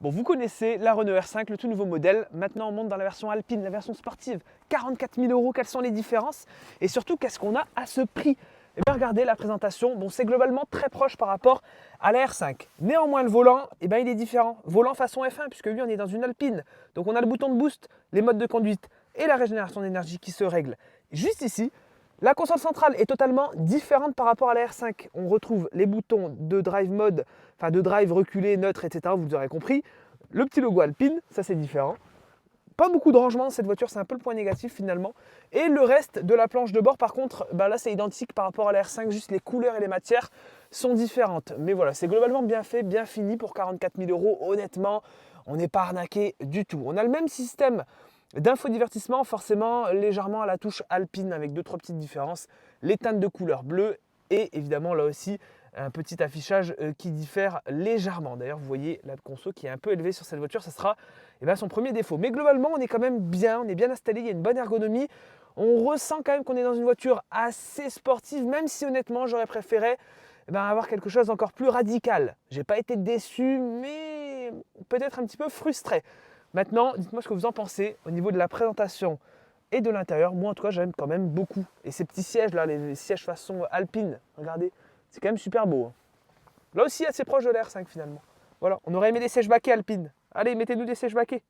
Bon, vous connaissez la Renault R5, le tout nouveau modèle. Maintenant, on monte dans la version alpine, la version sportive. 44 000 €, quelles sont les différences? Et surtout, qu'est-ce qu'on a à ce prix? Eh bien, regardez la présentation. Bon, c'est globalement très proche par rapport à la R5. Néanmoins, le volant, eh bien, il est différent. Volant façon F1, puisque lui, on est dans une alpine. Donc, on a le bouton de boost, les modes de conduite et la régénération d'énergie qui se règlent. Juste ici, la console centrale est totalement différente par rapport à la R5. On retrouve les boutons de drive mode, enfin de drive reculé, neutre, etc. Vous aurez compris. Le petit logo Alpine, ça c'est différent. Pas beaucoup de rangement dans cette voiture, c'est un peu le point négatif finalement. Et le reste de la planche de bord, par contre, là c'est identique par rapport à la R5, juste les couleurs et les matières sont différentes. Mais voilà, c'est globalement bien fait, bien fini pour 44 000 €. Honnêtement, on n'est pas arnaqué du tout. On a le même système d'infodivertissement, forcément légèrement à la touche alpine avec 2-3 petites différences. Les teintes de couleur bleue et évidemment là aussi un petit affichage qui diffère légèrement. D'ailleurs, vous voyez la conso qui est un peu élevée sur cette voiture, ça sera son premier défaut. Mais globalement, on est quand même bien, on est bien installé, il y a une bonne ergonomie. On ressent quand même qu'on est dans une voiture assez sportive, même si honnêtement, j'aurais préféré avoir quelque chose d'encore plus radical. J'ai pas été déçu, mais peut-être un petit peu frustré. Maintenant, dites-moi ce que vous en pensez au niveau de la présentation et de l'intérieur. Moi, en tout cas, j'aime quand même beaucoup. Et ces petits sièges là, les sièges façon alpine, regardez, c'est quand même super beau, hein. Là aussi, assez proche de la R5 finalement. Voilà, on aurait aimé des sièges baquets alpines. Allez, mettez-nous des sièges baquets.